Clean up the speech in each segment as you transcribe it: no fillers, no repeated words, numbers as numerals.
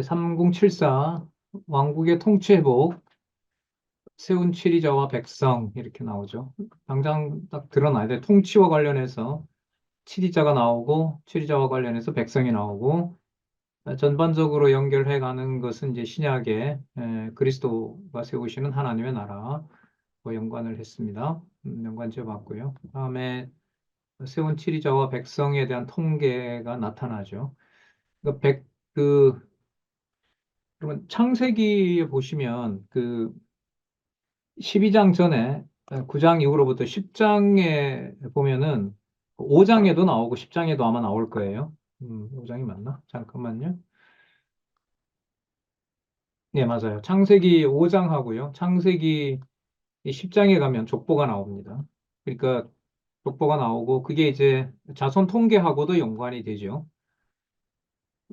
3074 왕국의 통치회복, 세운 치리자와 백성 이렇게 나오죠. 당장 딱 드러나야 돼. 통치와 관련해서 치리자가 나오고 치리자와 관련해서 백성이 나오고 전반적으로 연결해 가는 것은 이제 신약의 그리스도가 세우시는 하나님의 나라와 연관을 했습니다. 연관 지어봤고요. 다음에 세운 치리자와 백성에 대한 통계가 나타나죠. 그 그러면 창세기에 보시면 그 12장 전에 9장 이후로부터 10장에 보면은 5장에도 나오고 10장에도 아마 나올 거예요. 5장이 맞나? 잠깐만요. 네, 맞아요. 창세기 5장 하고요. 창세기 10장에 가면 족보가 나옵니다. 그러니까 족보가 나오고 그게 이제 자손 통계하고도 연관이 되죠.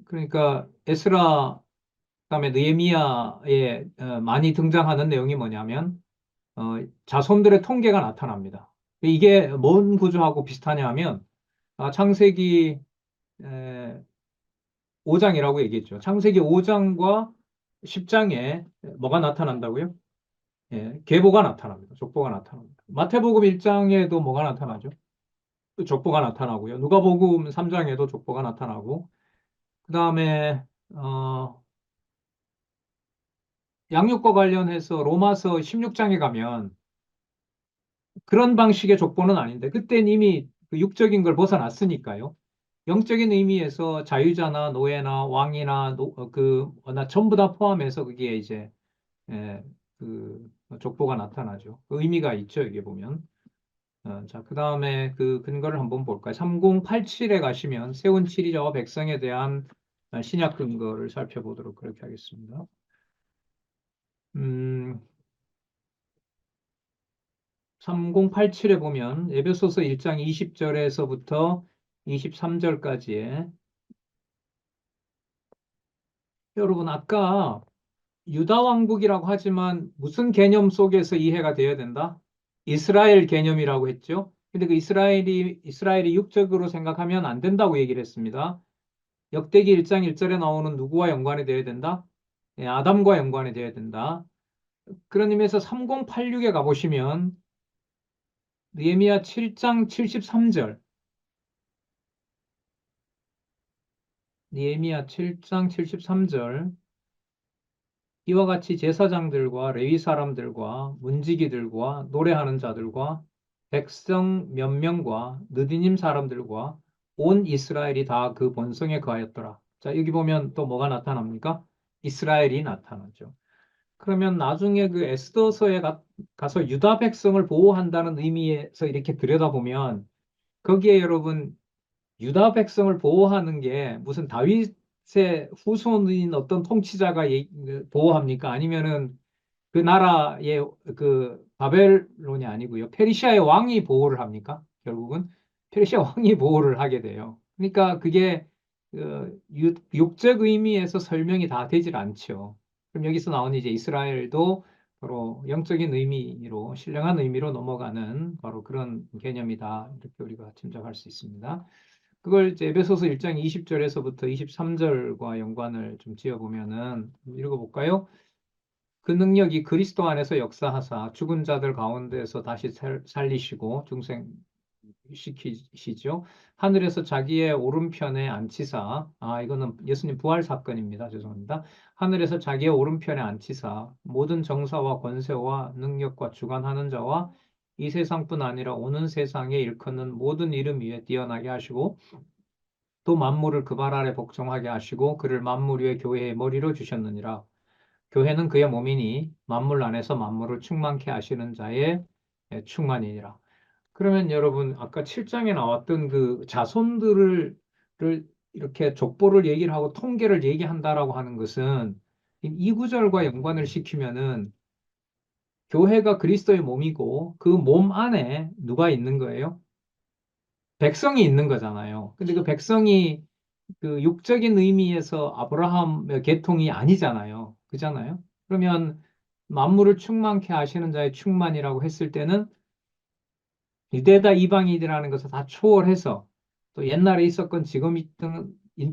그러니까 에스라 그다음에 느헤미야에 많이 등장하는 내용이 뭐냐면 자손들의 통계가 나타납니다. 이게 뭔 구조하고 비슷하냐 하면 창세기 5장이라고 얘기했죠. 창세기 5장과 10장에 뭐가 나타난다고요? 예, 계보가 나타납니다. 족보가 나타납니다. 마태복음 1장에도 뭐가 나타나죠? 족보가 나타나고요. 누가복음 3장에도 족보가 나타나고 그 다음에 양육과 관련해서 로마서 16장에 가면 그런 방식의 족보는 아닌데 그때는 이미 그 육적인 걸 벗어났으니까요. 영적인 의미에서 자유자나 노예나 왕이나 나 전부 다 포함해서 그게 이제 예, 그 족보가 나타나죠. 그 의미가 있죠, 이게 보면. 자, 그 다음에 그 근거를 한번 볼까요? 3087에 가시면 세운 치리자와 백성에 대한 신약 근거를 살펴보도록 그렇게 하겠습니다. 음, 3087에 보면 에베소서 1장 20절에서부터 23절까지에 여러분 아까 유다 왕국이라고 하지만 무슨 개념 속에서 이해가 되어야 된다? 이스라엘 개념이라고 했죠. 근데 그 이스라엘이 육적으로 생각하면 안 된다고 얘기를 했습니다. 역대기 1장 1절에 나오는 누구와 연관이 되어야 된다? 예, 아담과 연관이 되어야 된다. 그런 의미에서 3086에 가보시면 느헤미야 7장 73절 느헤미야 7장 73절 이와 같이 제사장들과 레위 사람들과 문지기들과 노래하는 자들과 백성 몇 명과 느디님 사람들과 온 이스라엘이 다 그 본성에 거하였더라. 자, 여기 보면 또 뭐가 나타납니까? 이스라엘이 나타나죠. 그러면 나중에 그 에스더서에 가서 유다 백성을 보호한다는 의미에서 이렇게 들여다보면 거기에 여러분 유다 백성을 보호하는 게 무슨 다윗의 후손인 어떤 통치자가 보호합니까? 아니면은 그 나라의 그 바벨론이 아니고요. 페르시아의 왕이 보호를 합니까? 결국은 페르시아 왕이 보호를 하게 돼요. 그러니까 그게 육적 의미에서 설명이 다 되질 않죠. 그럼 여기서 나오는 이제 이스라엘도 바로 영적인 의미로 신령한 의미로 넘어가는 바로 그런 개념이다. 이렇게 우리가 짐작할 수 있습니다. 그걸 이제 에베소서 1장 20절에서부터 23절과 연관을 좀 지어보면은 읽어볼까요? 그 능력이 그리스도 안에서 역사하사 죽은 자들 가운데서 다시 살리시고 중생시키시죠. 하늘에서 자기의 오른편에 앉히사, 이거는 예수님 부활 사건입니다. 죄송합니다. 하늘에서 자기의 오른편에 앉히사 모든 정사와 권세와 능력과 주관하는 자와 이 세상뿐 아니라 오는 세상에 일컫는 모든 이름 위에 뛰어나게 하시고 또 만물을 그 발 아래 복종하게 하시고 그를 만물 위에 교회의 머리로 주셨느니라. 교회는 그의 몸이니 만물 안에서 만물을 충만케 하시는 자의 충만이니라. 그러면 여러분 아까 7장에 나왔던 그 자손들을 이렇게 족보를 얘기를 하고 통계를 얘기한다라고 하는 것은 이 구절과 연관을 시키면은 교회가 그리스도의 몸이고 그 몸 안에 누가 있는 거예요? 백성이 있는 거잖아요. 근데 그 백성이 그 육적인 의미에서 아브라함의 계통이 아니잖아요. 그잖아요. 그러면 만물을 충만케 하시는 자의 충만이라고 했을 때는 유대다 이방인이라는 것을 다 초월해서 또 옛날에 있었건 지금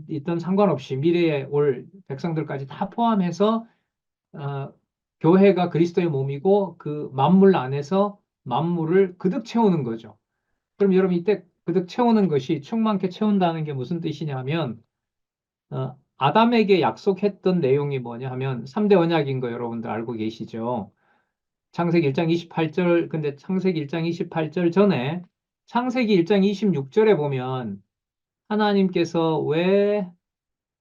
있던 상관없이 미래에 올 백성들까지 다 포함해서 어, 교회가 그리스도의 몸이고 그 만물 안에서 만물을 그득 채우는 거죠. 그럼 여러분 이때 그득 채우는 것이 충만케 채운다는 게 무슨 뜻이냐면 아담에게 약속했던 내용이 뭐냐 하면 3대 언약인 거 여러분들 알고 계시죠? 창세기 1장 28절, 근데 창세기 1장 28절 전에 창세기 1장 26절에 보면 하나님께서 왜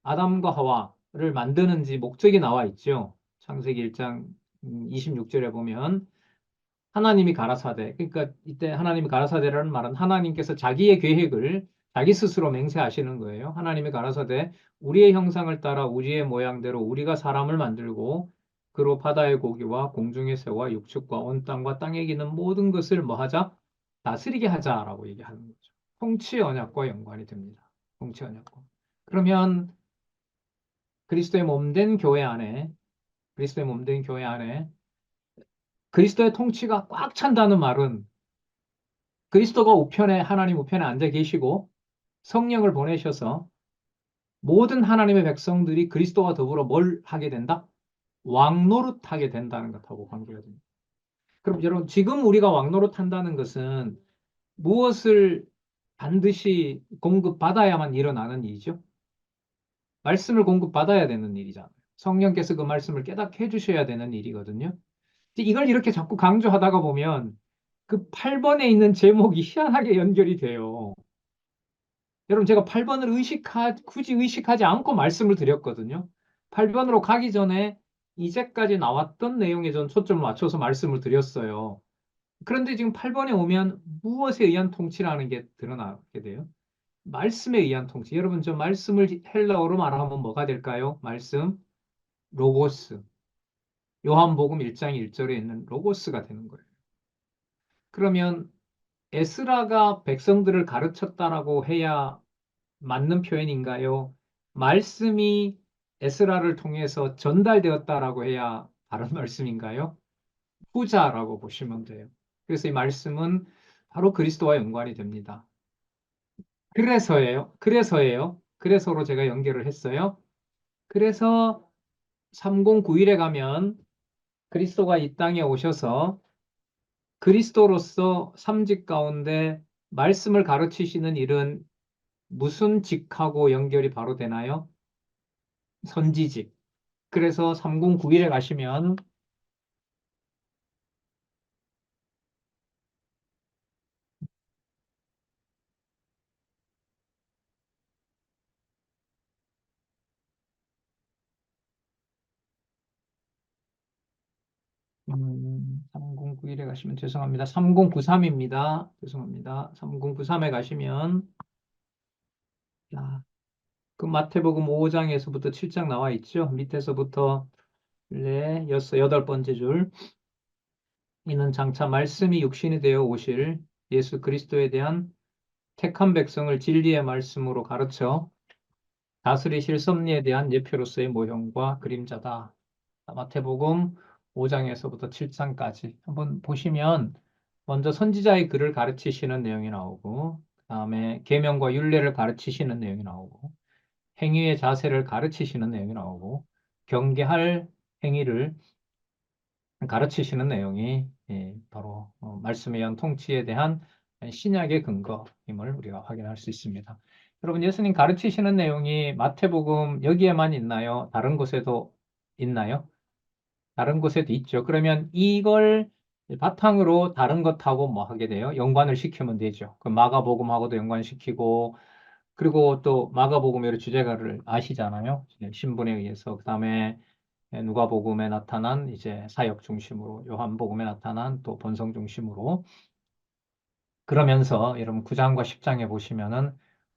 아담과 하와를 만드는지 목적이 나와 있죠. 창세기 1장 26절에 보면 하나님이 가라사대, 그러니까 이때 하나님이 가라사대라는 말은 하나님께서 자기의 계획을 자기 스스로 맹세하시는 거예요. 하나님이 가라사대 우리의 형상을 따라 우리의 모양대로 우리가 사람을 만들고 그로 바다의 고기와 공중의 새와 육축과 온 땅과 땅에 기는 모든 것을 뭐 하자? 다스리게 하자라고 얘기하는 거죠. 통치 언약과 연관이 됩니다. 통치 언약과. 그러면 그리스도의 몸된 교회 안에 그리스도의 몸된 교회 안에 그리스도의 통치가 꽉 찬다는 말은 그리스도가 우편에 하나님 우편에 앉아 계시고 성령을 보내셔서 모든 하나님의 백성들이 그리스도와 더불어 뭘 하게 된다? 왕노릇하게 된다는 것하고 관계가 됩니다. 그럼 여러분 지금 우리가 왕노릇한다는 것은 무엇을 반드시 공급받아야만 일어나는 일이죠? 말씀을 공급받아야 되는 일이잖아요. 성령께서 그 말씀을 깨닫게 해주셔야 되는 일이거든요. 이걸 이렇게 자꾸 강조하다가 보면 그 8번에 있는 제목이 희한하게 연결이 돼요. 여러분, 제가 8번을 굳이 의식하지 않고 말씀을 드렸거든요. 8번으로 가기 전에 이제까지 나왔던 내용에 전 초점을 맞춰서 말씀을 드렸어요. 그런데 지금 8번에 오면 무엇에 의한 통치라는 게 드러나게 돼요? 말씀에 의한 통치. 여러분, 저 말씀을 헬라어로 말하면 뭐가 될까요? 말씀, 로고스. 요한복음 1장 1절에 있는 로고스가 되는 거예요. 그러면 에스라가 백성들을 가르쳤다라고 해야 맞는 표현인가요? 말씀이 에스라를 통해서 전달되었다라고 해야 바른 말씀인가요? 후자라고 보시면 돼요. 그래서 이 말씀은 바로 그리스도와 연관이 됩니다. 그래서예요. 그래서로 제가 연결을 했어요. 그래서 3091에 가면 그리스도가 이 땅에 오셔서 그리스도로서 삼직 가운데 말씀을 가르치시는 일은 무슨 직하고 연결이 바로 되나요? 선지직. 그래서 3091에 가시면 음, 3091에 가시면 죄송합니다. 3093입니다. 죄송합니다. 3093에 가시면 야, 그 마태복음 5장에서부터 7장 나와 있죠. 밑에서부터 네, 여덟 번째 줄. 이는 장차 말씀이 육신이 되어 오실 예수 그리스도에 대한 택한 백성을 진리의 말씀으로 가르쳐 다스리실 섭리에 대한 예표로서의 모형과 그림자다. 마태복음 5장에서부터 7장까지 한번 보시면 먼저 선지자의 글을 가르치시는 내용이 나오고 그다음에 계명과 율례를 가르치시는 내용이 나오고 행위의 자세를 가르치시는 내용이 나오고 경계할 행위를 가르치시는 내용이 바로 말씀에 의한 통치에 대한 신약의 근거임을 우리가 확인할 수 있습니다. 여러분, 예수님 가르치시는 내용이 마태복음 여기에만 있나요? 다른 곳에도 있나요? 다른 곳에도 있죠. 그러면 이걸 바탕으로 다른 것하고 뭐 하게 돼요? 연관을 시키면 되죠. 그 마가복음하고도 연관시키고 그리고 또 마가복음의 주제가를 아시잖아요. 신분에 의해서 그다음에 누가복음에 나타난 이제 사역 중심으로 요한복음에 나타난 또 본성 중심으로 그러면서 여러분 9장과 10장에 보시면은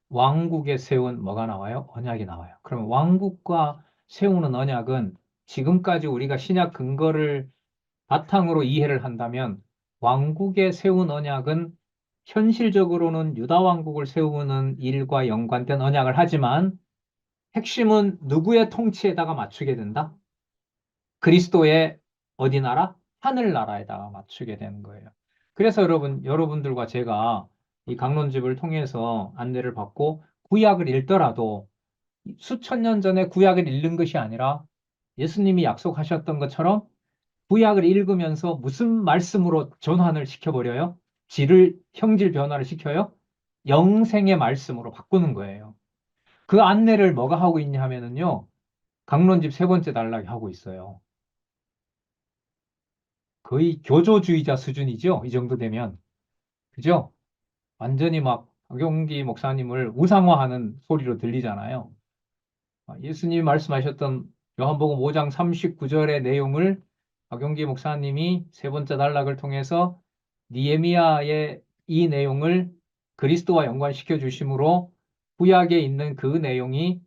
왕국에 세운 뭐가 나와요? 언약이 나와요. 그러면 왕국과 세우는 언약은 지금까지 우리가 신약 근거를 바탕으로 이해를 한다면 왕국에 세운 언약은 현실적으로는 유다 왕국을 세우는 일과 연관된 언약을 하지만 핵심은 누구의 통치에다가 맞추게 된다? 그리스도의 어디 나라? 하늘나라에다가 맞추게 되는 거예요. 그래서 여러분들과 제가 이 강론집을 통해서 안내를 받고 구약을 읽더라도 수천 년 전에 구약을 읽는 것이 아니라 예수님이 약속하셨던 것처럼 구약을 읽으면서 무슨 말씀으로 전환을 시켜버려요? 형질 변화를 시켜요? 영생의 말씀으로 바꾸는 거예요. 그 안내를 뭐가 하고 있냐 하면은요, 강론집 세 번째 단락이 하고 있어요. 거의 교조주의자 수준이죠. 이 정도 되면. 그죠? 완전히 막 박용기 목사님을 우상화하는 소리로 들리잖아요. 예수님이 말씀하셨던 요한복음 5장 39절의 내용을 박용기 목사님이 세 번째 단락을 통해서 니에미야의 이 내용을 그리스도와 연관시켜 주심으로 구약에 있는 그 내용이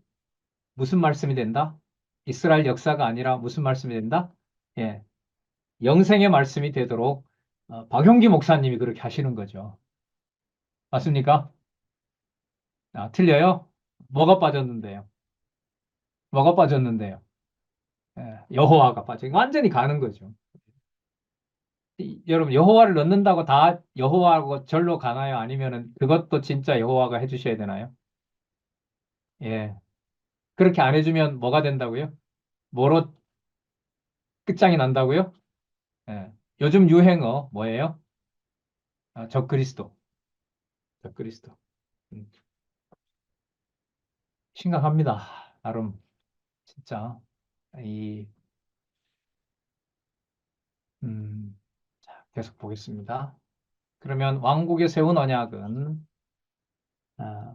무슨 말씀이 된다? 이스라엘 역사가 아니라 무슨 말씀이 된다? 예, 영생의 말씀이 되도록 박용기 목사님이 그렇게 하시는 거죠. 맞습니까? 틀려요? 뭐가 빠졌는데요? 뭐가 빠졌는데요? 여호와가 빠져. 완전히 가는 거죠. 여러분, 여호와를 넣는다고 다 여호와하고 절로 가나요? 아니면은 그것도 진짜 여호와가 해주셔야 되나요? 예. 그렇게 안 해주면 뭐가 된다고요? 뭐로 끝장이 난다고요? 예. 요즘 유행어 뭐예요? 적그리스도. 적그리스도. 음, 심각합니다. 나름 진짜 이 자, 계속 보겠습니다. 그러면 왕국의 세운 언약은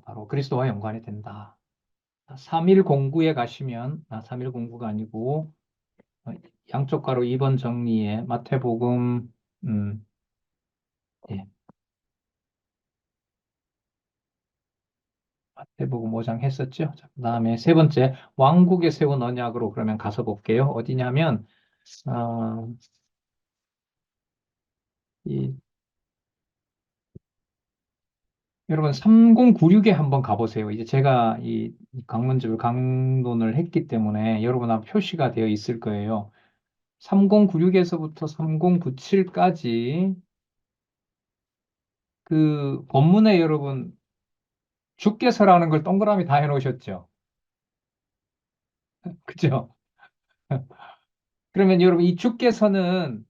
바로 그리스도와 연관이 된다. 3일 공구에 가시면, 3일 공구가 아니고, 어, 양쪽 가로 2번 정리에 마태복음, 음, 예, 마태복음 5장 했었죠. 자, 그다음에 세 번째, 왕국의 세운 언약으로 그러면 가서 볼게요. 어디냐면, 어, 이, 여러분 3096에 한번 가보세요. 이제 제가 이 강론집을 강론을 했기 때문에 여러분 앞 표시가 되어 있을 거예요. 3096에서부터 3097까지 그 본문에 여러분 주께서라는 걸 동그라미 다 해놓으셨죠. 그죠? 그러면 여러분 이 주께서는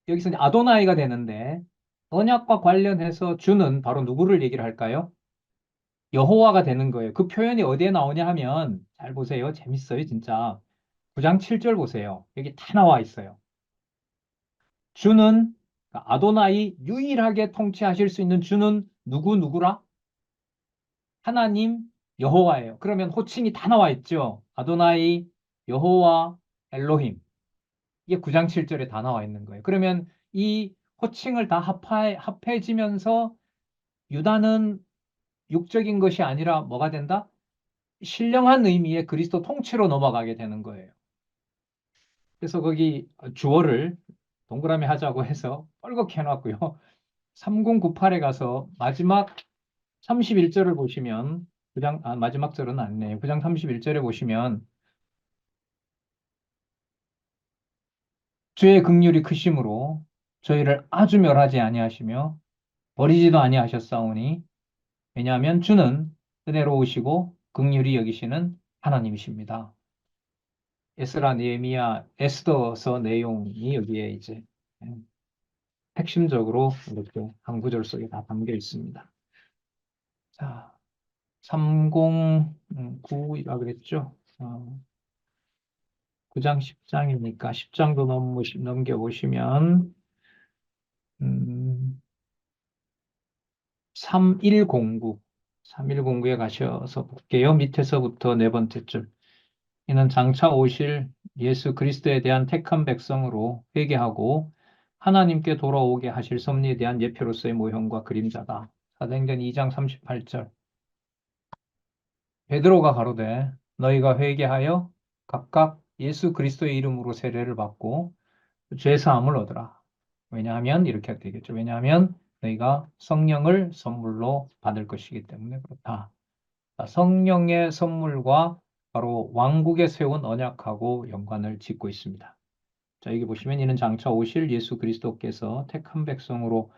여기서 이제 아도나이가 되는데 언약과 관련해서 주는 바로 누구를 얘기를 할까요? 여호와가 되는 거예요. 그 표현이 어디에 나오냐 하면 잘 보세요. 재밌어요, 진짜. 9장 7절 보세요. 여기 다 나와 있어요. 주는 그러니까 아도나이 유일하게 통치하실 수 있는 주는 누구라? 하나님 여호와예요. 그러면 호칭이 다 나와 있죠. 아도나이, 여호와, 엘로힘. 이게 9장 7절에 다 나와 있는 거예요. 그러면 이 호칭을 다 합해지면서 유다는 육적인 것이 아니라 뭐가 된다? 신령한 의미의 그리스도 통치로 넘어가게 되는 거예요. 그래서 거기 주어를 동그라미 하자고 해서 뻘겋게 해놨고요. 3098에 가서 마지막 31절을 보시면 마지막 절은 아니네요. 9장 31절에 보시면 주의 긍휼이 크심으로 저희를 아주 멸하지 아니하시며 버리지도 아니하셨사오니 왜냐하면 주는 은혜로우시고 긍휼히 여기시는 하나님이십니다. 에스라, 느헤미야, 에스더서 내용이 여기에 이제 핵심적으로 이렇게 한 구절 속에 다 담겨 있습니다. 자, 309라 그랬죠? 9장 10장이니까 10장도 넘겨보시면 3109, 3109에 가셔서 볼게요. 밑에서부터 네 번째 줄. 이는 장차 오실 예수 그리스도에 대한 택한 백성으로 회개하고 하나님께 돌아오게 하실 섭리에 대한 예표로서의 모형과 그림자다. 사도행전 2장 38절. 베드로가 가로되 너희가 회개하여 각각 예수 그리스도의 이름으로 세례를 받고 죄 사함을 얻으라. 왜냐하면 이렇게 되겠죠. 왜냐하면 너희가 성령을 선물로 받을 것이기 때문에 그렇다. 성령의 선물과 바로 왕국에 세운 언약하고 연관을 짓고 있습니다. 자, 여기 보시면 이는 장차 오실 예수 그리스도께서 택한 백성으로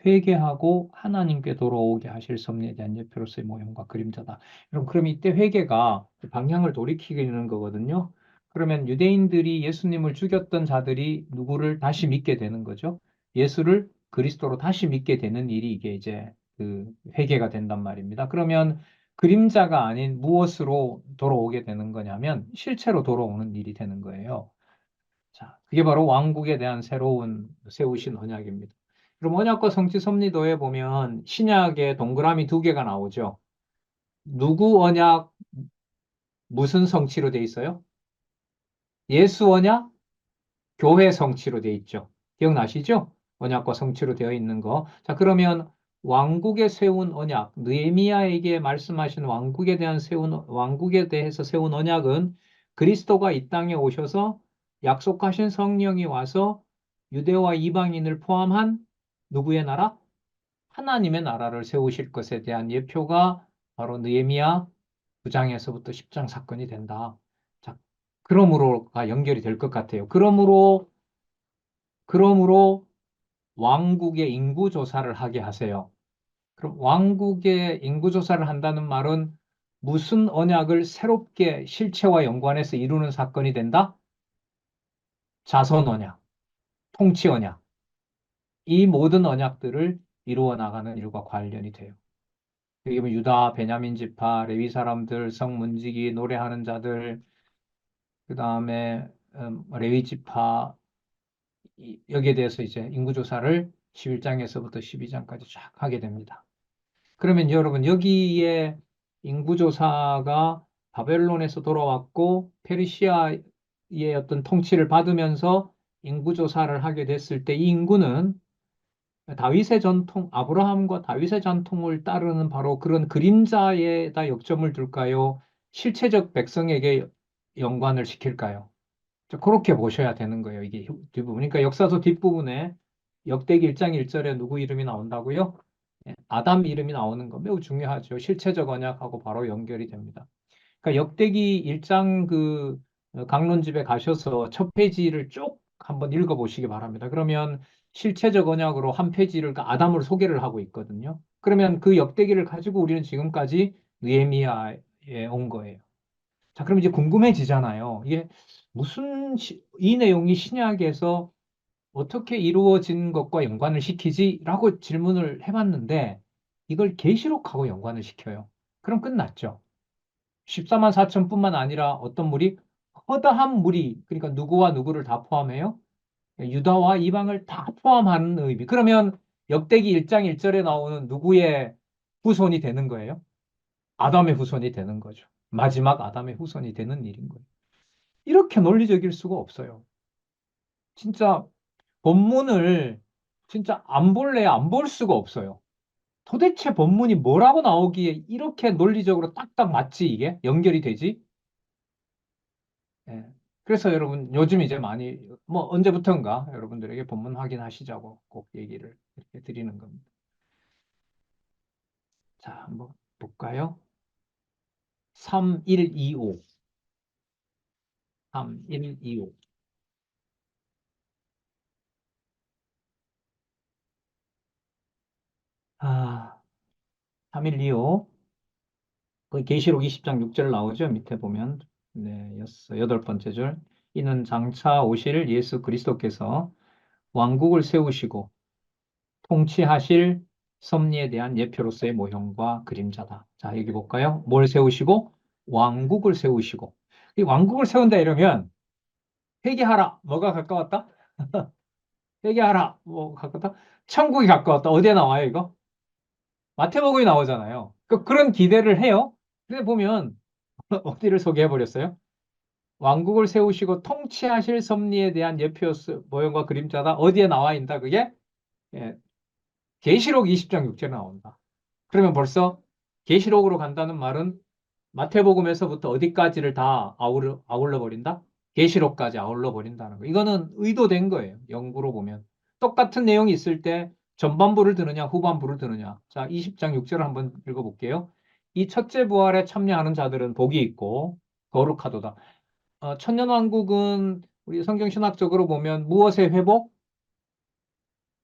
회개하고 하나님께 돌아오게 하실 섭리에 대한 예표로서의 모형과 그림자다. 여러분, 그럼 이때 회개가 방향을 돌이키는 거거든요. 그러면 유대인들이 예수님을 죽였던 자들이 누구를 다시 믿게 되는 거죠. 예수를 그리스도로 다시 믿게 되는 일이 이게 이제 그 회개가 된단 말입니다. 그러면 그림자가 아닌 무엇으로 돌아오게 되는 거냐면 실체로 돌아오는 일이 되는 거예요. 자, 그게 바로 왕국에 대한 새로운 세우신 언약입니다. 그럼 언약과 성취 섭리도에 보면 신약에 동그라미 두 개가 나오죠. 누구 언약, 무슨 성취로 돼 있어요? 예수 언약, 교회 성취로 돼 있죠. 기억나시죠? 언약과 성취로 되어 있는 거. 자, 그러면 왕국에 세운 언약, 느헤미야에게 말씀하신 왕국에 대한 왕국에 대해서 세운 언약은 그리스도가 이 땅에 오셔서 약속하신 성령이 와서 유대와 이방인을 포함한 누구의 나라? 하나님의 나라를 세우실 것에 대한 예표가 바로 느헤미야 9장에서부터 10장 사건이 된다. 자, 그러므로가 연결이 될 것 같아요. 그러므로 왕국의 인구 조사를 하게 하세요. 그럼 왕국의 인구 조사를 한다는 말은 무슨 언약을 새롭게 실체와 연관해서 이루는 사건이 된다? 자선 언약, 통치 언약. 이 모든 언약들을 이루어 나가는 일과 관련이 돼요. 여기 뭐 유다, 베냐민 지파, 레위 사람들, 성문지기, 노래하는 자들, 그 다음에 레위 지파 여기에 대해서 이제 인구조사를 11장에서부터 12장까지 쫙 하게 됩니다. 그러면 여러분 여기에 인구조사가 바벨론에서 돌아왔고 페르시아의 어떤 통치를 받으면서 인구조사를 하게 됐을 때 이 인구는 다윗의 전통, 아브라함과 다윗의 전통을 따르는 바로 그런 그림자에다 역점을 둘까요? 실체적 백성에게 연관을 시킬까요? 그렇게 보셔야 되는 거예요. 이게 뒷부분. 그러니까 역사서 뒷부분에 역대기 1장 1절에 누구 이름이 나온다고요? 예, 아담 이름이 나오는 거 매우 중요하죠. 실체적 언약하고 바로 연결이 됩니다. 그러니까 역대기 1장 그 강론집에 가셔서 첫 페이지를 쭉 한번 읽어보시기 바랍니다. 그러면 실체적 언약으로 한 페이지를 그 아담으로 소개를 하고 있거든요. 그러면 그 역대기를 가지고 우리는 지금까지 느헤미야에 온 거예요. 자, 그럼 이제 궁금해지잖아요. 이게 이 내용이 신약에서 어떻게 이루어진 것과 연관을 시키지? 라고 질문을 해봤는데 이걸 계시록하고 연관을 시켜요. 그럼 끝났죠. 14만 4천뿐만 아니라 어떤 무리? 허다한 무리, 그러니까 누구와 누구를 다 포함해요? 유다와 이방을 다 포함하는 의미. 그러면 역대기 1장 1절에 나오는 누구의 후손이 되는 거예요? 아담의 후손이 되는 거죠. 마지막 아담의 후손이 되는 일인 거예요. 이렇게 논리적일 수가 없어요. 진짜 본문을 진짜 안 볼래 안 볼 수가 없어요. 도대체 본문이 뭐라고 나오기에 이렇게 논리적으로 딱딱 맞지 이게 연결이 되지? 예. 그래서 여러분 요즘 이제 많이 뭐 언제부턴가 여러분들에게 본문 확인하시자고 꼭 얘기를 이렇게 드리는 겁니다. 자, 한번 볼까요? 3125. 3125. 아, 3125. 그 계시록 20장 6절 나오죠? 밑에 보면. 네, 여덟 번째 절. 이는 장차 오실 예수 그리스도께서 왕국을 세우시고 통치하실 섭리에 대한 예표로서의 모형과 그림자다. 자, 여기 볼까요? 뭘 세우시고? 왕국을 세우시고. 이 왕국을 세운다 이러면 회개하라. 뭐가 가까웠다? 회개하라. 뭐 가까웠다? 천국이 가까웠다. 어디에 나와요, 이거? 마태복음이 나오잖아요. 그런 기대를 해요. 근데 보면 어디를 소개해 버렸어요? 왕국을 세우시고 통치하실 섭리에 대한 예표 모형과 그림자다. 어디에 나와 있다, 그게? 예, 계시록 20장 6절에 나온다. 그러면 벌써 계시록으로 간다는 말은 마태복음에서부터 어디까지를 다 아울러 버린다? 계시록까지 아울러 버린다는 거. 이거는 의도된 거예요. 연구로 보면. 똑같은 내용이 있을 때 전반부를 드느냐, 후반부를 드느냐. 자, 20장 6절을 한번 읽어볼게요. 이 첫째 부활에 참여하는 자들은 복이 있고 거룩하도다. 천년왕국은 우리 성경신학적으로 보면 무엇의 회복?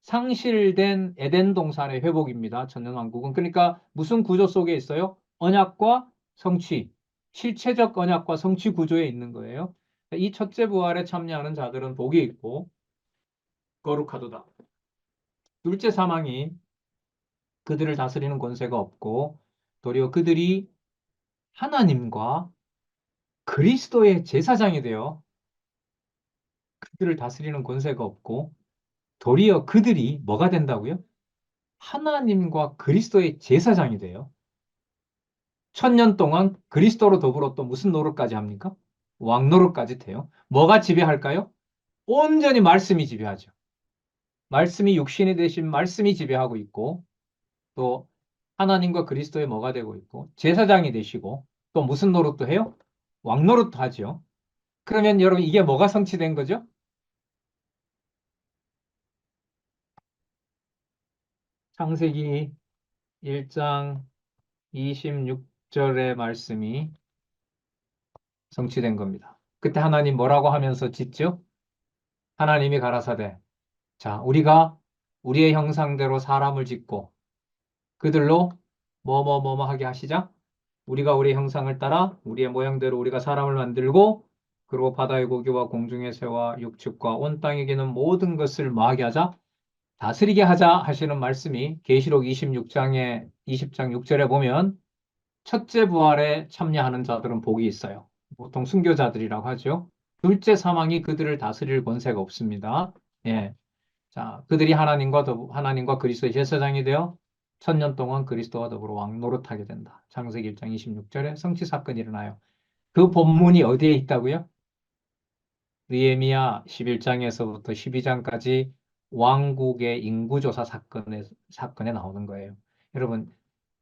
상실된 에덴 동산의 회복입니다. 천년왕국은. 그러니까 무슨 구조 속에 있어요? 언약과 성취, 실체적 언약과 성취 구조에 있는 거예요. 이 첫째 부활에 참여하는 자들은 복이 있고 거룩하도다. 둘째 사망이 그들을 다스리는 권세가 없고 도리어 그들이 하나님과 그리스도의 제사장이 되어 그들을 다스리는 권세가 없고 도리어 그들이 뭐가 된다고요? 하나님과 그리스도의 제사장이 돼요. 1000년 동안 그리스도로 더불어 또 무슨 노릇까지 합니까? 왕 노릇까지 돼요. 뭐가 지배할까요? 온전히 말씀이 지배하죠. 말씀이 육신이 되신 말씀이 지배하고 있고 또 하나님과 그리스도의 뭐가 되고 있고 제사장이 되시고 또 무슨 노릇도 해요? 왕 노릇도 하죠. 그러면 여러분 이게 뭐가 성취된 거죠? 창세기 1장 26절의 말씀이 성취된 겁니다. 그때 하나님 뭐라고 하면서 짓죠? 하나님이 가라사대 자, 우리가 우리의 형상대로 사람을 짓고 그들로 뭐뭐뭐뭐 하게 하시자. 우리가 우리의 형상을 따라 우리의 모양대로 우리가 사람을 만들고 그리고 바다의 고기와 공중의 새와 육축과 온 땅에 기는 모든 것을 뭐하게 하자? 다스리게 하자 하시는 말씀이 계시록 20장 6절에 보면 첫째 부활에 참여하는 자들은 복이 있어요. 보통 순교자들이라고 하죠. 둘째 사망이 그들을 다스릴 권세가 없습니다. 예. 자, 그들이 하나님과 그리스도의 제사장이 되어 1000년 동안 그리스도와 더불어 왕 노릇하게 된다. 창세기 1장 26절에 성취 사건이 일어나요. 그 본문이 어디에 있다고요? 느헤미야 11장에서부터 12장까지 왕국의 인구조사 사건에 나오는 거예요. 여러분,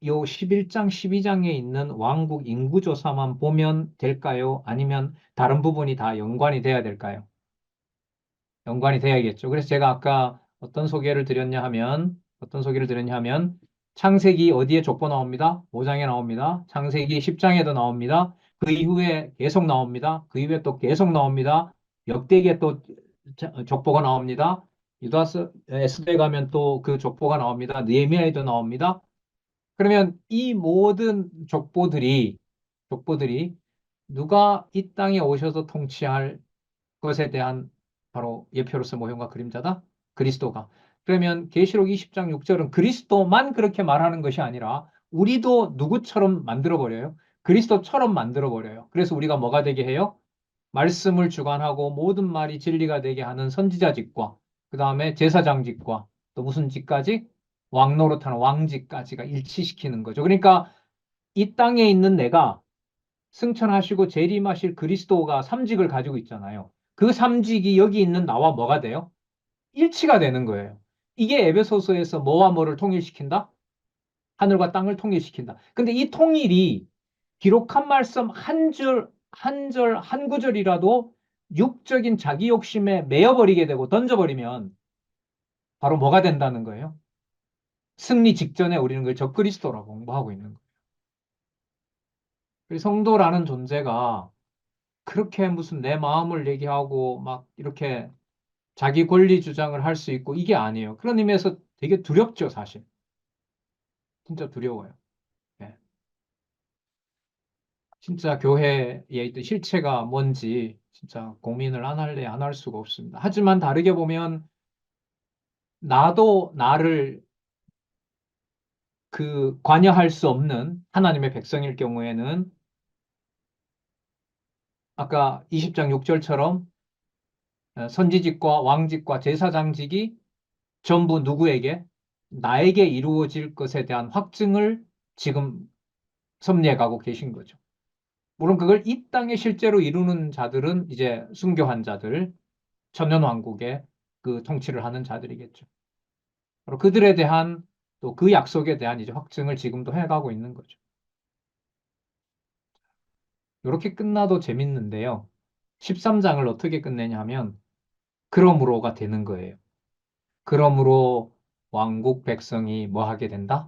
요 11장, 12장에 있는 왕국 인구조사만 보면 될까요? 아니면 다른 부분이 다 연관이 돼야 될까요? 연관이 돼야겠죠. 그래서 제가 아까 어떤 소개를 드렸냐 하면, 창세기 어디에 족보 나옵니다? 5장에 나옵니다. 창세기 10장에도 나옵니다. 그 이후에 계속 나옵니다. 그 이후에 또 계속 나옵니다. 역대기에 또 족보가 나옵니다. 유다서 에스더에 가면 또 그 족보가 나옵니다. 느헤미야에도 나옵니다. 그러면 이 모든 족보들이 누가 이 땅에 오셔서 통치할 것에 대한 바로 예표로서 모형과 그림자다? 그리스도가. 그러면 계시록 20장 6절은 그리스도만 그렇게 말하는 것이 아니라 우리도 누구처럼 만들어버려요? 그리스도처럼 만들어버려요. 그래서 우리가 뭐가 되게 해요? 말씀을 주관하고 모든 말이 진리가 되게 하는 선지자직과 그 다음에 제사장직과 또 무슨 직까지? 왕노릇하는 왕직까지가 일치시키는 거죠. 그러니까 이 땅에 있는 내가 승천하시고 재림하실 그리스도가 삼직을 가지고 있잖아요. 그 삼직이 여기 있는 나와 뭐가 돼요? 일치가 되는 거예요. 이게 에베소서에서 뭐와 뭐를 통일시킨다? 하늘과 땅을 통일시킨다. 근데 이 통일이 기록한 말씀 한 줄, 한 절, 한 구절이라도 육적인 자기 욕심에 매여버리게 되고 던져버리면 바로 뭐가 된다는 거예요? 승리 직전에 우리는 그걸 적그리스도라고 공부하고 있는 거예요. 성도라는 존재가 그렇게 무슨 내 마음을 얘기하고 막 이렇게 자기 권리 주장을 할 수 있고 이게 아니에요. 그런 의미에서 되게 두렵죠, 사실. 진짜 두려워요. 예. 진짜 교회에 있던 실체가 뭔지 진짜 고민을 안 할래 안 할 수가 없습니다. 하지만 다르게 보면 나도 나를 그 관여할 수 없는 하나님의 백성일 경우에는 아까 20장 6절처럼 선지직과 왕직과 제사장직이 전부 누구에게? 나에게 이루어질 것에 대한 확증을 지금 섭리해 가고 계신 거죠. 물론 그걸 이 땅에 실제로 이루는 자들은 이제 순교한 자들, 천년왕국의 그 통치를 하는 자들이겠죠. 바로 그들에 대한 또 그 약속에 대한 이제 확증을 지금도 해가고 있는 거죠. 이렇게 끝나도 재밌는데요. 13장을 어떻게 끝내냐 하면 그러므로가 되는 거예요. 그러므로 왕국 백성이 뭐 하게 된다?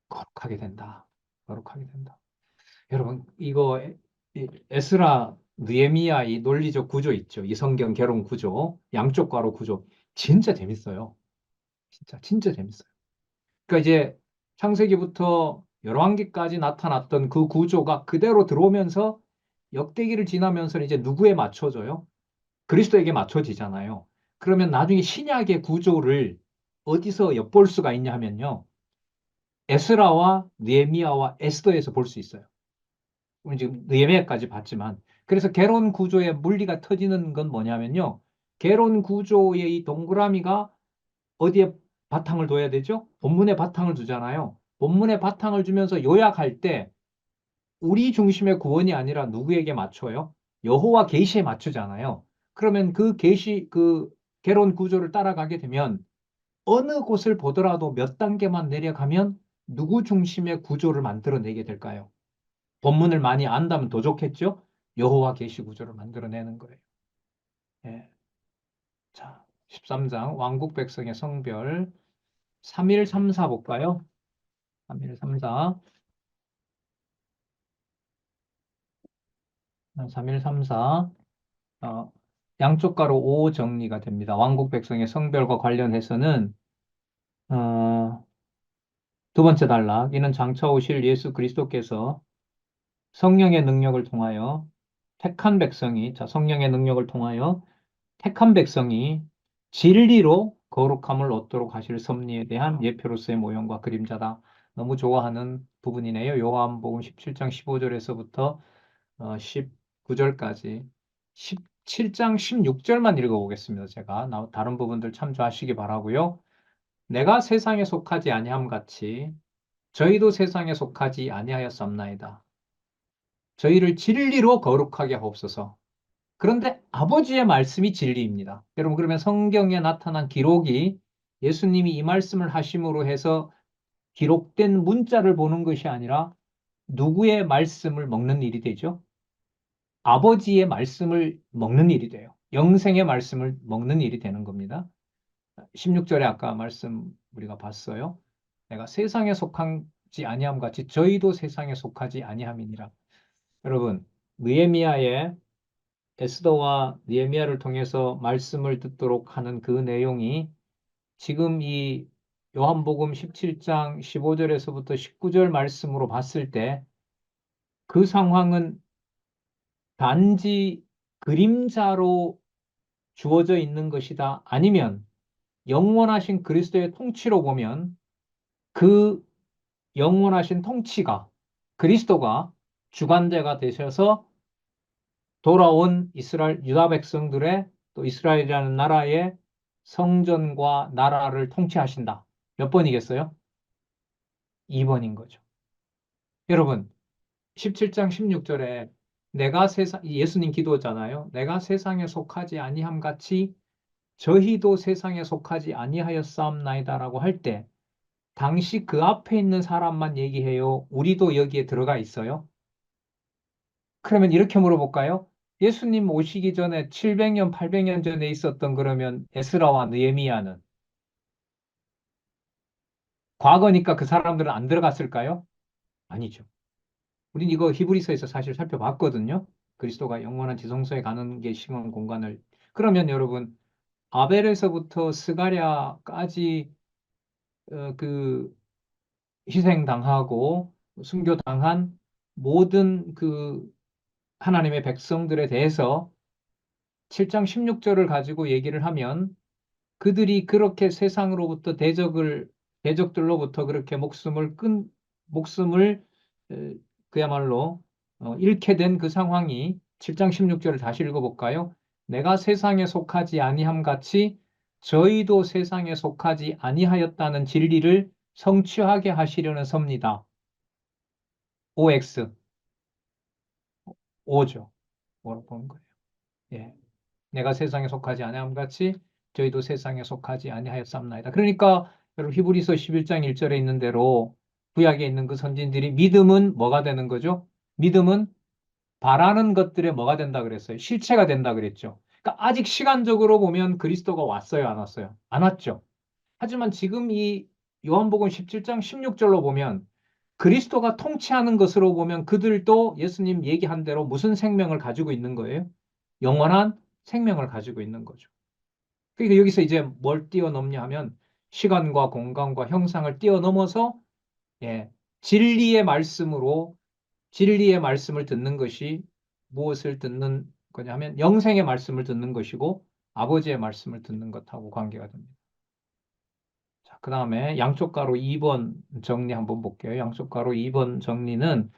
거룩하게 된다. 거룩하게 된다. 여러분, 이거 에스라, 느헤미야 이 논리적 구조 있죠. 이 성경 개론 구조, 양쪽 괄호 구조. 진짜 재밌어요. 진짜 재밌어요. 그러니까 이제 창세기부터 열왕기까지 나타났던 그 구조가 그대로 들어오면서 역대기를 지나면서 이제 누구에 맞춰져요? 그리스도에게 맞춰지잖아요. 그러면 나중에 신약의 구조를 어디서 엿볼 수가 있냐 하면요. 에스라와 느헤미야와 에스더에서 볼 수 있어요. 우리 지금 느헤미야까지 봤지만 그래서 개론 구조의 물리가 터지는 건 뭐냐면요. 개론 구조의 이 동그라미가 어디에 바탕을 둬야 되죠? 본문에 바탕을 두잖아요. 본문에 바탕을 주면서 요약할 때 우리 중심의 구원이 아니라 누구에게 맞춰요? 여호와 계시에 맞추잖아요. 그러면 그 계시 그 개론 구조를 따라가게 되면 어느 곳을 보더라도 몇 단계만 내려가면 누구 중심의 구조를 만들어내게 될까요? 본문을 많이 안다면 더 좋겠죠? 여호와 계시 구조를 만들어내는 거예요. 예. 자, 13장 왕국 백성의 성별 3일 3사 볼까요? 3일 3사 3일 3사 양쪽 가로 5 정리가 됩니다. 왕국 백성의 성별과 관련해서는 어, 두 번째 단락 이는 장차 오실 예수 그리스도께서 성령의 능력을 통하여 택한 백성이 자 성령의 능력을 통하여 택한 백성이 진리로 거룩함을 얻도록 하실 섭리에 대한 예표로서의 모형과 그림자다. 너무 좋아하는 부분이네요. 요한복음 17장 15절에서부터 19절까지 17장 16절만 읽어보겠습니다. 제가 다른 부분들 참조하시기 바라고요. 내가 세상에 속하지 아니함 같이 저희도 세상에 속하지 아니하였사옵나이다. 저희를 진리로 거룩하게 하옵소서. 그런데 아버지의 말씀이 진리입니다. 여러분 그러면 성경에 나타난 기록이 예수님이 이 말씀을 하심으로 해서 기록된 문자를 보는 것이 아니라 누구의 말씀을 먹는 일이 되죠? 아버지의 말씀을 먹는 일이 돼요. 영생의 말씀을 먹는 일이 되는 겁니다. 16절에 아까 말씀 우리가 봤어요. 내가 세상에 속하지 아니함 같이 저희도 세상에 속하지 아니함이니라. 여러분, 느헤미야의 에스더와 느헤미야를 통해서 말씀을 듣도록 하는 그 내용이 지금 이 요한복음 17장 15절에서부터 19절 말씀으로 봤을 때 그 상황은 단지 그림자로 주어져 있는 것이다. 아니면 영원하신 그리스도의 통치로 보면 그 영원하신 통치가 그리스도가 주관자가 되셔서 돌아온 이스라엘 유다 백성들의 또 이스라엘이라는 나라의 성전과 나라를 통치하신다. 몇 번이겠어요? 2번인 거죠. 여러분, 17장 16절에 내가 세상 예수님 기도잖아요. 내가 세상에 속하지 아니함 같이 저희도 세상에 속하지 아니하였사옵나이다라고 할 때 당시 그 앞에 있는 사람만 얘기해요. 우리도 여기에 들어가 있어요. 그러면 이렇게 물어볼까요? 예수님 오시기 전에 700년, 800년 전에 있었던 그러면 에스라와 느헤미야는 과거니까 그 사람들은 안 들어갔을까요? 아니죠. 우린 이거 히브리서에서 사실 살펴봤거든요. 그리스도가 영원한 지성소에 가는 게 시간 공간을. 그러면 여러분 아벨에서부터 스가랴까지 그 희생당하고 순교당한 모든 그 하나님의 백성들에 대해서 7장 16절을 가지고 얘기를 하면 그들이 그렇게 세상으로부터 대적들로부터 그렇게 목숨을 에, 그야말로 잃게 된 그 상황이 7장 16절을 다시 읽어볼까요? 내가 세상에 속하지 아니함 같이 저희도 세상에 속하지 아니하였다는 진리를 성취하게 하시려는 섭니다. OX, O죠. 뭐라고 보는 거예요. 예. 내가 세상에 속하지 아니함 같이 저희도 세상에 속하지 아니하였사옵나이다. 그러니까 여러분 히브리서 11장 1절에 있는 대로 구약에 있는 그 선진들이 믿음은 뭐가 되는 거죠? 믿음은 바라는 것들에 뭐가 된다 그랬어요? 실체가 된다 그랬죠. 그러니까 아직 시간적으로 보면 그리스도가 왔어요, 안 왔어요? 안 왔죠. 하지만 지금 이 요한복음 17장 16절로 보면 그리스도가 통치하는 것으로 보면 그들도 예수님 얘기한 대로 무슨 생명을 가지고 있는 거예요? 영원한 생명을 가지고 있는 거죠. 그러니까 여기서 이제 뭘 뛰어넘냐 하면 시간과 공간과 형상을 뛰어넘어서 예, 진리의 말씀으로 진리의 말씀을 듣는 것이 무엇을 듣는 거냐면 영생의 말씀을 듣는 것이고 아버지의 말씀을 듣는 것하고 관계가 됩니다. 자, 그 다음에 양쪽 가로 2번 정리 한번 볼게요. 양쪽 가로 2번 정리는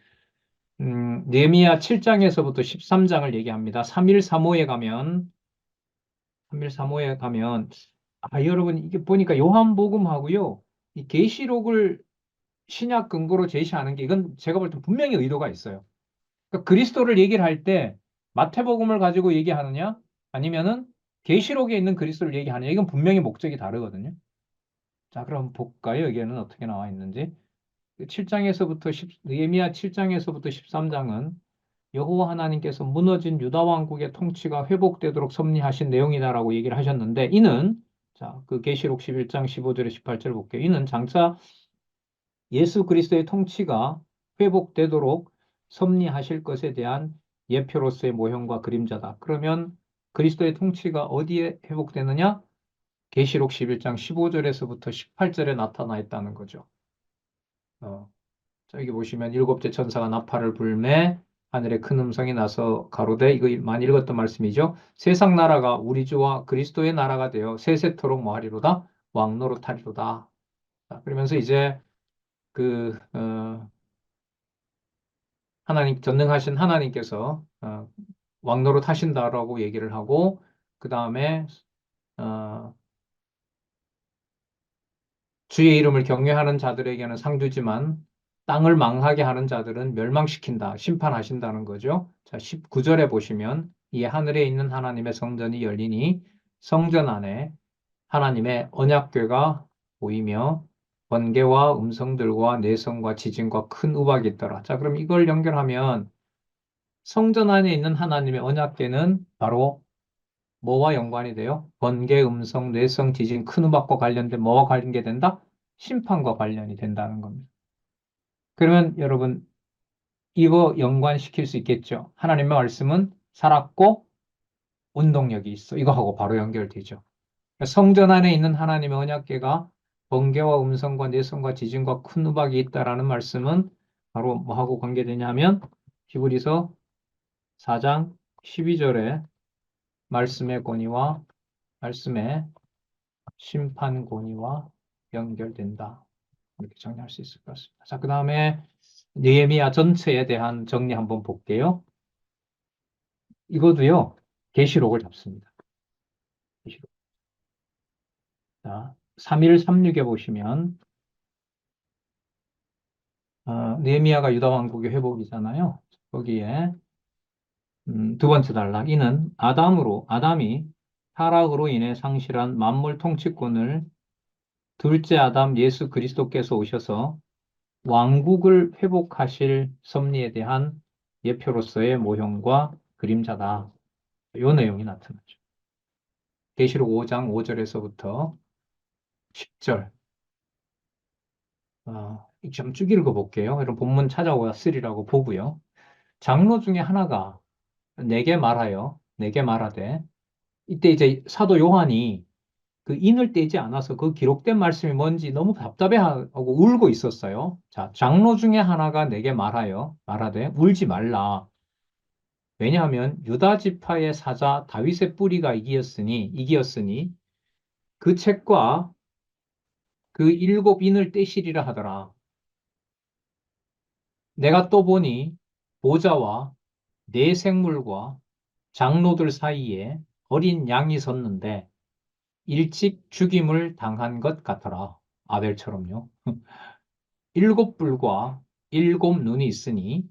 느헤미야 7장에서부터 13장을 얘기합니다. 3.1, 3호에 가면 여러분 이게 보니까 요한복음하고요. 이 계시록을 신약 근거로 제시하는 게 이건 제가 볼 때 분명히 의도가 있어요. 그러니까 그리스도를 얘기를 할 때 마태복음을 가지고 얘기하느냐 아니면은 계시록에 있는 그리스도를 얘기하느냐 이건 분명히 목적이 다르거든요. 자, 그럼 볼까요? 여기에는 어떻게 나와 있는지. 7장에서부터 느헤미야 7장에서부터 13장은 여호와 하나님께서 무너진 유다 왕국의 통치가 회복되도록 섭리하신 내용이다라고 얘기를 하셨는데 이는 자, 그 계시록 11장 15절에 18절 볼게요. 이는 장차 예수 그리스도의 통치가 회복되도록 섭리하실 것에 대한 예표로서의 모형과 그림자다. 그러면 그리스도의 통치가 어디에 회복되느냐? 계시록 11장 15절에서부터 18절에 나타나 있다는 거죠. 자, 여기 보시면 일곱째 천사가 나팔을 불매 하늘에 큰 음성이 나서 가로되 이거 많이 읽었던 말씀이죠. 세상 나라가 우리 주와 그리스도의 나라가 되어 세세토록 뭐하리로다? 왕노릇하리로다. 자, 그러면서 이제 그 하나님 전능하신 하나님께서 왕노릇 하신다라고 얘기를 하고 그 다음에 어, 주의 이름을 경외하는 자들에게는 상 주지만 땅을 망하게 하는 자들은 멸망시킨다, 심판하신다는 거죠. 자, 19절에 보시면 이 하늘에 있는 하나님의 성전이 열리니 성전 안에 하나님의 언약궤가 보이며 번개와 음성들과 내성과 지진과 큰 우박이 있더라. 자, 그럼 이걸 연결하면 성전 안에 있는 하나님의 언약궤는 바로 뭐와 연관이 돼요? 번개, 음성, 뇌성, 지진, 큰 우박과 관련된 뭐와 관계된다? 심판과 관련이 된다는 겁니다. 그러면 여러분 이거 연관시킬 수 있겠죠? 하나님의 말씀은 살았고 운동력이 있어. 이거하고 바로 연결되죠. 성전 안에 있는 하나님의 언약궤가 번개와 음성과 뇌성과 지진과 큰 우박이 있다라는 말씀은 바로 뭐하고 관계되냐면 히브리서 4장 12절에 말씀의 권위와 말씀의 심판 권위와 연결된다. 이렇게 정리할 수 있을 것 같습니다. 자, 그 다음에 느헤미야 전체에 대한 정리 한번 볼게요. 이것도요, 계시록을 잡습니다. 계시록. 자, 3.1, 3.6에 보시면 느헤미야가 유다 왕국의 회복이잖아요. 거기에 두 번째 단락 이는 아담이 타락으로 인해 상실한 만물 통치권을 둘째 아담 예수 그리스도께서 오셔서 왕국을 회복하실 섭리에 대한 예표로서의 모형과 그림자다. 이 내용이 나타나죠. 계시록 5장 5절에서부터 10절. 좀 쭉 읽어볼게요. 여러분 본문 찾아오으리라고 보고요. 장로 중에 하나가 내게 말하되 이때 이제 사도 요한이 그 인을 떼지 않아서 그 기록된 말씀이 뭔지 너무 답답해하고 울고 있었어요. 자, 장로 중에 하나가 내게 말하되 울지 말라. 왜냐하면 유다 지파의 사자 다윗의 뿌리가 이기었으니 그 책과 그 일곱 인을 떼시리라 하더라. 내가 또 보니 보좌와 네 생물과 장로들 사이에 어린 양이 섰는데 일찍 죽임을 당한 것 같더라. 아벨처럼요. 일곱 뿔과 일곱 눈이 있으니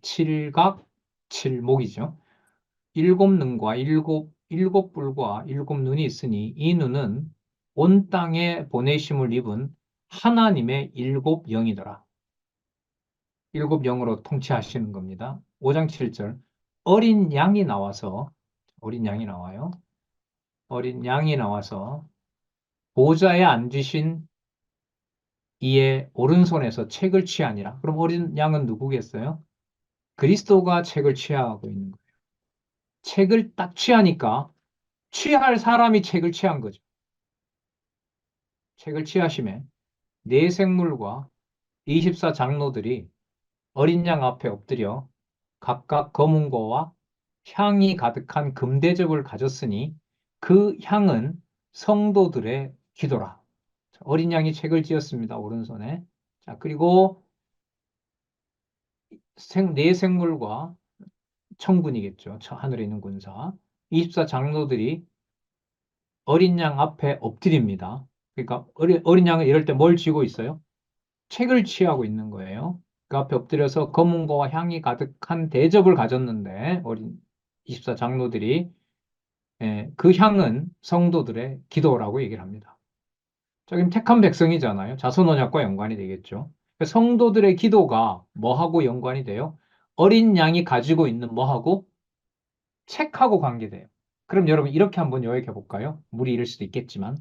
칠각 칠목이죠. 일곱 눈과 일곱 뿔과 일곱 눈이 있으니 이 눈은 온 땅에 보내심을 입은 하나님의 일곱 영이더라. 일곱 영으로 통치하시는 겁니다. 5장 7절. 어린 양이 나와서 어린 양이 나와요. 어린 양이 나와서 보좌에 앉으신 이의 오른손에서 책을 취하니라. 그럼 어린 양은 누구겠어요? 그리스도가 책을 취하고 있는 거예요. 책을 딱 취하니까 취할 사람이 책을 취한 거죠. 책을 취하심에 네 생물과 24 장로들이 어린 양 앞에 엎드려 각각 검은고와 향이 가득한 금대접을 가졌으니 그 향은 성도들의 기도라. 어린 양이 책을 쥐었습니다. 오른손에. 자, 그리고 네 생물과 천군이겠죠. 하늘에 있는 군사. 24 장로들이 어린 양 앞에 엎드립니다. 그러니까 어린 양은 이럴 때 뭘 쥐고 있어요? 책을 취하고 있는 거예요. 그 앞에 엎드려서 검은 고와 향이 가득한 대접을 가졌는데 어린 24 장로들이 그 향은 성도들의 기도라고 얘기를 합니다. 저긴 택한 백성이잖아요. 자손 언약과 연관이 되겠죠. 성도들의 기도가 뭐하고 연관이 돼요? 어린 양이 가지고 있는 뭐하고? 책하고 관계돼요. 그럼 여러분 이렇게 한번 요약해 볼까요? 무리 이를 수도 있겠지만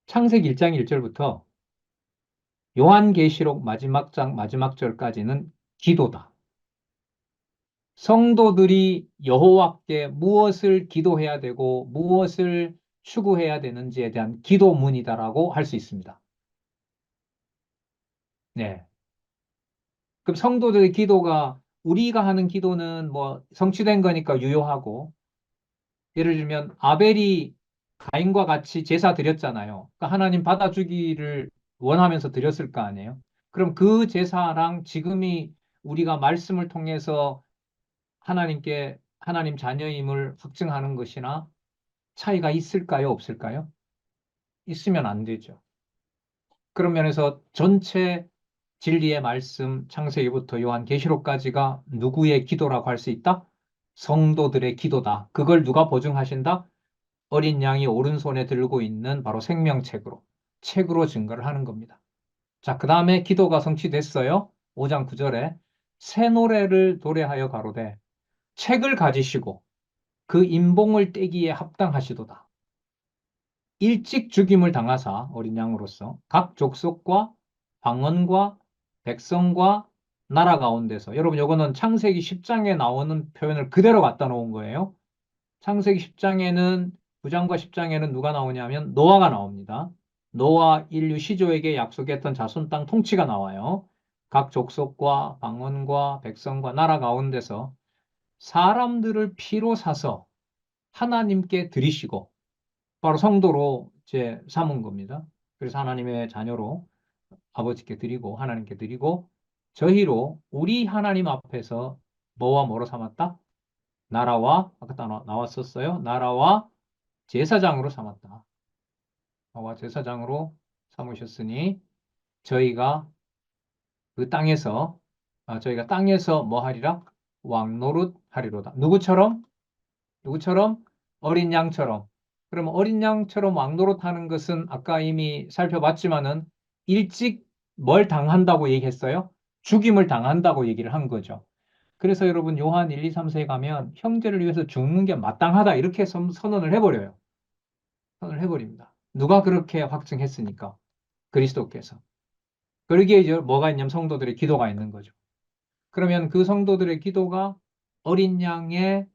창세기 1장 1절부터 요한계시록 마지막 장 마지막 절까지는 기도다. 성도들이 여호와께 무엇을 기도해야 되고 무엇을 추구해야 되는지에 대한 기도문이다라고 할 수 있습니다. 네. 그럼 성도들의 기도가 우리가 하는 기도는 뭐 성취된 거니까 유효하고 예를 들면 아벨이 가인과 같이 제사 드렸잖아요. 그러니까 하나님 받아주기를 원하면서 드렸을 거 아니에요. 그럼 그 제사랑 지금이 우리가 말씀을 통해서 하나님께 하나님 자녀임을 확증하는 것이나 차이가 있을까요? 없을까요? 있으면 안 되죠. 그런 면에서 전체 진리의 말씀 창세기부터 요한계시록까지가 누구의 기도라고 할 수 있다? 성도들의 기도다. 그걸 누가 보증하신다? 어린 양이 오른손에 들고 있는 바로 생명책으로, 책으로 증거를 하는 겁니다. 자, 그 다음에 기도가 성취됐어요. 5장 9절에 새 노래를 노래하여 가로되 책을 가지시고 그 임봉을 떼기에 합당하시도다. 일찍 죽임을 당하사 어린 양으로서 각 족속과 방언과 백성과 나라 가운데서 여러분 요거는 창세기 10장에 나오는 표현을 그대로 갖다 놓은 거예요. 창세기 10장에는 9장과 10장에는 누가 나오냐면 노아가 나옵니다. 노아 인류 시조에게 약속했던 자손 땅 통치가 나와요. 각 족속과 방언과 백성과 나라 가운데서 사람들을 피로 사서 하나님께 드리시고 바로 성도로 이제 삼은 겁니다. 그래서 하나님의 자녀로 아버지께 드리고 하나님께 드리고 저희로 우리 하나님 앞에서 뭐와 뭐로 삼았다? 나라와 아까 나왔었어요. 나라와 제사장으로 삼았다. 나와 제사장으로 삼으셨으니 저희가 그 땅에서 저희가 땅에서 뭐 하리라? 왕노릇 하리로다. 누구처럼? 누구처럼? 어린 양처럼. 그럼 어린 양처럼 왕노릇하는 것은 아까 이미 살펴봤지만은 일찍 뭘 당한다고 얘기했어요? 죽임을 당한다고 얘기를 한 거죠. 그래서 여러분 요한 1, 2, 3, 4에 가면 형제를 위해서 죽는 게 마땅하다 이렇게 선언을 해버려요. 선언을 해버립니다. 누가 그렇게 확증했으니까? 그리스도께서. 그러기에 이제 뭐가 있냐면 성도들의 기도가 있는 거죠. 그러면 그 성도들의 기도가 어린 양의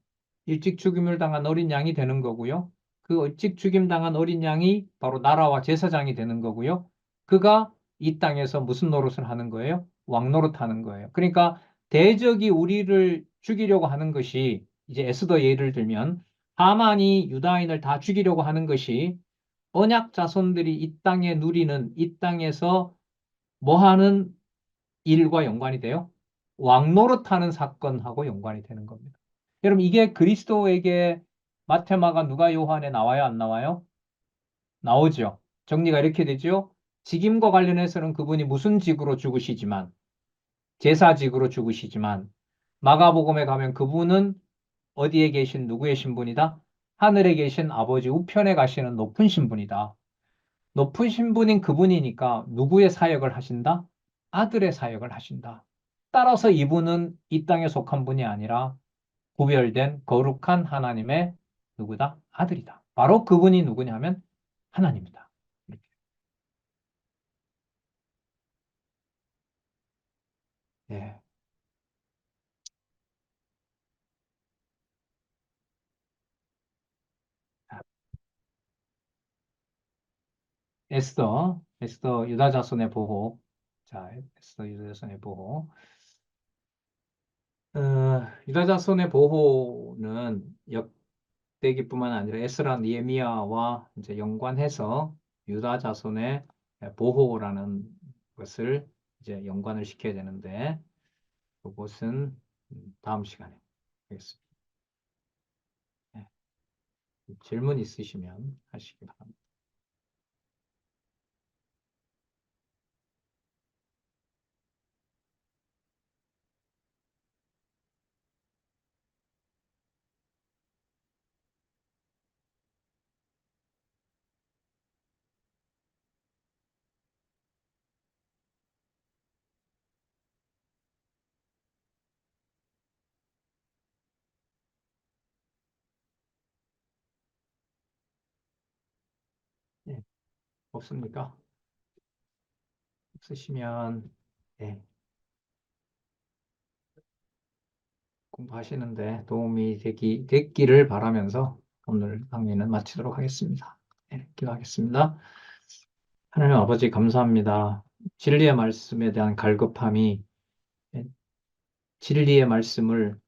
일찍 죽임을 당한 어린 양이 되는 거고요. 그 일찍 죽임 당한 어린 양이 바로 나라와 제사장이 되는 거고요. 그가 이 땅에서 무슨 노릇을 하는 거예요? 왕노릇 하는 거예요. 그러니까 대적이 우리를 죽이려고 하는 것이 이제 에스더 예를 들면 하만이 유다인을 다 죽이려고 하는 것이 언약 자손들이 이 땅에 누리는 이 땅에서 뭐 하는 일과 연관이 돼요? 왕노릇하는 사건하고 연관이 되는 겁니다. 여러분, 이게 그리스도에게 마테마가 누가 요한에 나와요? 안 나와요? 나오죠. 정리가 이렇게 되죠. 직임과 관련해서는 그분이 무슨 직으로 죽으시지만, 제사직으로 죽으시지만, 마가복음에 가면 그분은 어디에 계신 누구의 신분이다? 하늘에 계신 아버지 우편에 가시는 높은 신분이다. 높은 신분인 그분이니까 누구의 사역을 하신다? 아들의 사역을 하신다. 따라서 이분은 이 땅에 속한 분이 아니라 구별된 거룩한 하나님의 누구다? 아들이다. 바로 그분이 누구냐 하면 하나님이다. 이렇게. 예. 에스더 에스더 유다 자손의 보호. 자, 에스더 유다 자손의 보호. 어, 유다 자손의 보호는 역대기뿐만 아니라 에스라 느헤미야와 이제 연관해서 유다 자손의 보호라는 것을 이제 연관을 시켜야 되는데 그것은 다음 시간에 하겠습니다. 네. 질문 있으시면 하시기 바랍니다. 네. 없습니까? 없으시면 네. 공부하시는데 도움이 됐기를 바라면서 오늘 강의는 마치도록 하겠습니다. 네, 기도하겠습니다. 하나님 아버지 감사합니다. 진리의 말씀에 대한 갈급함이 네, 진리의 말씀을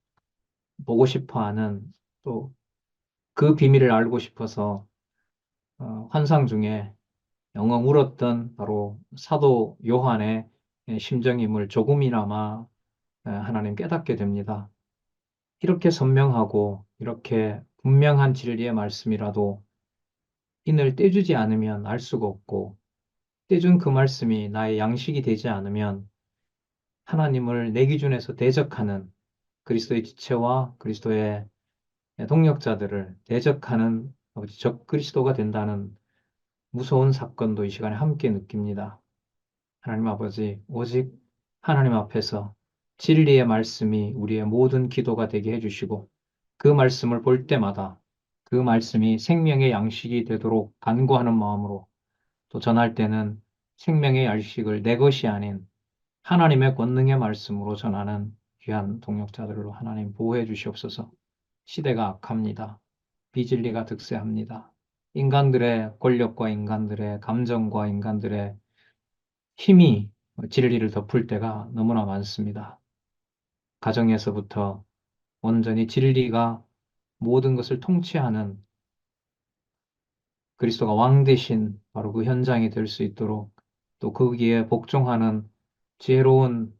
보고 싶어하는 또 그 비밀을 알고 싶어서 환상 중에 영영 울었던 바로 사도 요한의 심정임을 조금이나마 하나님 깨닫게 됩니다. 이렇게 선명하고 이렇게 분명한 진리의 말씀이라도 인을 떼주지 않으면 알 수가 없고 떼준 그 말씀이 나의 양식이 되지 않으면 하나님을 내 기준에서 대적하는 그리스도의 지체와 그리스도의 동력자들을 대적하는 아버지 적 그리스도가 된다는 무서운 사건도 이 시간에 함께 느낍니다. 하나님 아버지, 오직 하나님 앞에서 진리의 말씀이 우리의 모든 기도가 되게 해주시고 그 말씀을 볼 때마다 그 말씀이 생명의 양식이 되도록 간구하는 마음으로 또 전할 때는 생명의 양식을 내 것이 아닌 하나님의 권능의 말씀으로 전하는 귀한 동역자들로 하나님 보호해 주시옵소서. 시대가 악합니다. 비진리가 득세합니다. 인간들의 권력과 인간들의 감정과 인간들의 힘이 진리를 덮을 때가 너무나 많습니다. 가정에서부터 온전히 진리가 모든 것을 통치하는 그리스도가 왕 대신 바로 그 현장이 될 수 있도록 또 거기에 복종하는 지혜로운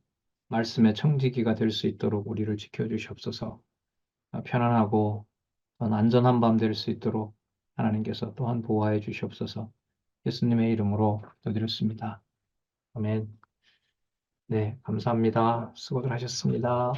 말씀의 청지기가 될 수 있도록 우리를 지켜주시옵소서. 편안하고 안전한 밤 될 수 있도록 하나님께서 또한 보호해 주시옵소서. 예수님의 이름으로 기도드렸습니다. 아멘. 네, 감사합니다. 수고들 하셨습니다.